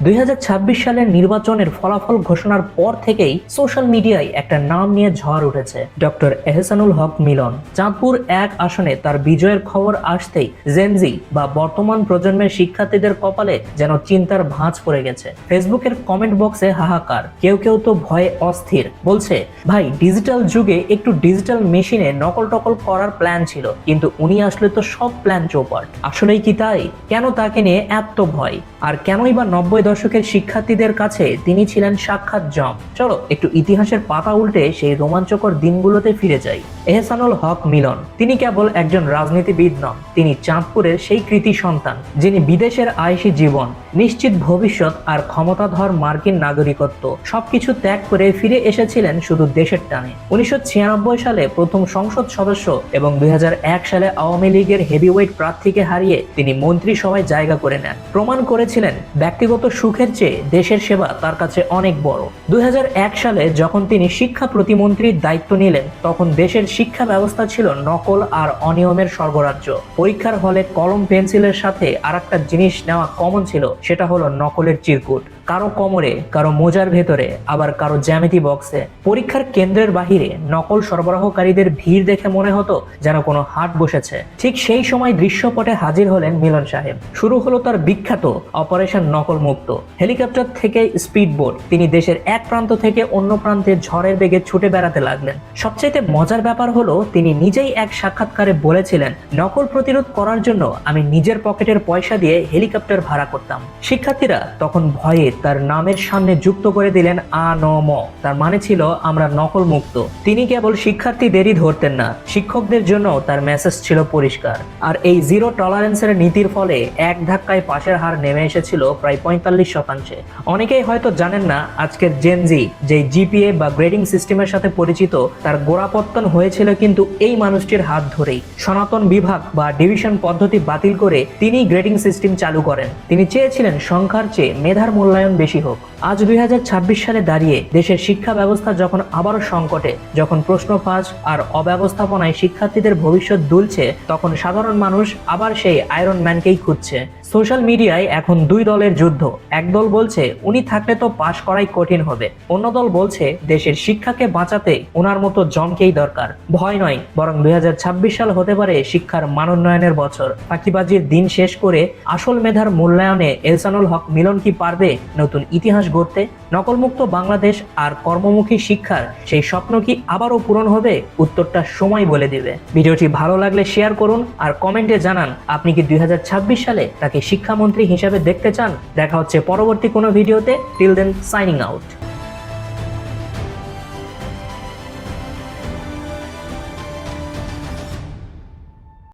2026 সালের নির্বাচনের ফলাফল ঘোষণার পর থেকেই সোশ্যাল মিডিয়ায় একটা নাম নিয়ে ঝড় উঠেছে, ডক্টর এহসানুল হক মিলন। চাঁদপুর 1 আসনে তার বিজয়ের খবর আসতেই জেনজি বা বর্তমান প্রজন্মের শিক্ষার্থীদের কপালে যেন চিন্তার ভাঁজ পড়ে গেছে। ফেসবুকের কমেন্ট বক্সে হাহাকার, কেউ কেউ তো ভয়ে অস্থির, বলছে ভাই ডিজিটাল যুগে একটু ডিজিটাল মেশিনে নকল টকল করার প্ল্যান ছিল, কিন্তু উনি আসলে তো সব প্ল্যান চৌপাট। আসলেই কি তাই? কেন তাকে নিয়ে এত ভয়? আর কেনই বা 90 দশকের শিক্ষার্থীদের কাছে তিনি ছিলেন সাক্ষাৎ জম? চলো একটু ইতিহাসের পাতা উল্টে সেই রোমাঞ্চকর দিনগুলোতে ফিরে যাই। এহসানুল হক মিলন তিনি কেবল একজন রাজনীতিবিদ নন, তিনি চাঁদপুরের সেই কৃতি সন্তান যিনি বিদেশের আয়েশি জীবন, নিশ্চিত ভবিষ্যৎ আর ক্ষমতাধর মার্কিন নাগরিকত্ব সবকিছু ত্যাগ করে ফিরে এসেছিলেন শুধু দেশের টানে। 1996 সালে প্রথম সংসদ সদস্য এবং 2001 সালে আওয়ামী লীগের হেভিওয়েট প্রার্থীকে হারিয়ে তিনি মন্ত্রিসভায় জায়গা করে নেন। প্রমাণ করেছিলেন ব্যক্তিগত সুখের চেয়ে দেশের সেবা তার কাছে অনেক বড়। 2001 সালে যখন তিনি শিক্ষা প্রতিমন্ত্রীর দায়িত্ব নিলেন, তখন দেশের শিক্ষা ব্যবস্থা ছিল নকল আর অনিয়মের স্বর্গরাজ্য। পরীক্ষার হলে কলম পেন্সিলের সাথে আরেকটা জিনিস নেওয়া কমন ছিল, সেটা হলো নকলের চিরকুট। কারো কোমরে, কারো মোজার ভেতরে, আবার কারো জ্যামিতি বক্সে। পরীক্ষার কেন্দ্রের বাহিরে নকল সরবরাহকারীদের ভিড় দেখে মনে হতো যেন কোনো হাট বসেছে। ঠিক সেই সময় দৃশ্যপটে হাজির হলেন মিলন সাহেব। শুরু হলো তার বিখ্যাত অপারেশন নকল মুক্ত। হেলিকপ্টার থেকে স্পিড বোট, তিনি দেশের এক প্রান্ত থেকে অন্য প্রান্তে ঝড়ের বেগে ছুটে বেড়াতে লাগলেন। সবচাইতে মজার ব্যাপার হলো তিনি নিজেই এক সাক্ষাৎকারে বলেছিলেন, নকল প্রতিরোধ করার জন্য আমি নিজের পকেটের পয়সা দিয়ে হেলিকপ্টার ভাড়া করতাম। শিক্ষার্থীরা তখন ভয়ে তার নামের সামনে যুক্ত করে দিলেন আ-ন-ম। তার মানে ছিল আমরা নকল মুক্ত। তিনি কেবল শিক্ষার্থীদেরই ধরতেন না, শিক্ষকদের জন্য তার মেসেজ ছিল পরিষ্কার। আর এই জিরো টলারেন্সের নীতির ফলে এক ধাক্কায় পাশের হার নেমে এসেছিল প্রায় 45%। অনেকেই হয়তো জানেন না, আজকের জেনজি যে জিপিএ বা গ্রেডিং সিস্টেমের সাথে পরিচিত, তার গোড়াপত্তন হয়েছিল কিন্তু এই মানুষটির হাত ধরেই। সনাতন বিভাগ বা ডিভিশন পদ্ধতি বাতিল করে তিনি গ্রেডিং সিস্টেম চালু করেন। তিনি চেয়েছিলেন সংখ্যার চেয়ে মেধার মূল্যায়ন বেশি হোক। আজ 2026 সালে দাঁড়িয়ে দেশের শিক্ষা ব্যবস্থা যখন আবারও সংকটে, যখন প্রশ্ন ফাঁস আর অব্যবস্থাপনায় শিক্ষার্থীদের ভবিষ্যৎ দুলছে, তখন সাধারণ মানুষ আবার সেই আয়রন ম্যানকেই খুঁজছে। সোশ্যাল মিডিয়ায় এখন দুই দলের যুদ্ধ। এক দল বলছে উনি থাকলে তো পাশ করাই কঠিন হবে, অন্য দল বলছে দেশের শিক্ষাকে বাঁচাতে ওনার মতো জমকেই দরকার। ভয় নয়, বরং 2026 সাল হতে পারে শিক্ষার মানোন্নয়নের বছর। ফাঁকিবাজির দিন শেষ করে আসল মেধার মূল্যায়নে এহসানুল হক মিলন কি পারবে নতুন ইতিহাস গড়তে? নকলমুক্ত বাংলাদেশ আর কর্মমুখী শিক্ষার সেই স্বপ্ন কি আবারও পূরণ হবে? উত্তরটা সময় বলে দিবে। ভিডিওটি ভালো লাগলে শেয়ার করুন আর কমেন্টে জানান আপনি কি 2026 সালে তাকে শিক্ষামন্ত্রী হিসেবে দেখতে চান। দেখা হচ্ছে পরবর্তী কোনো ভিডিওতে। Till then, signing out.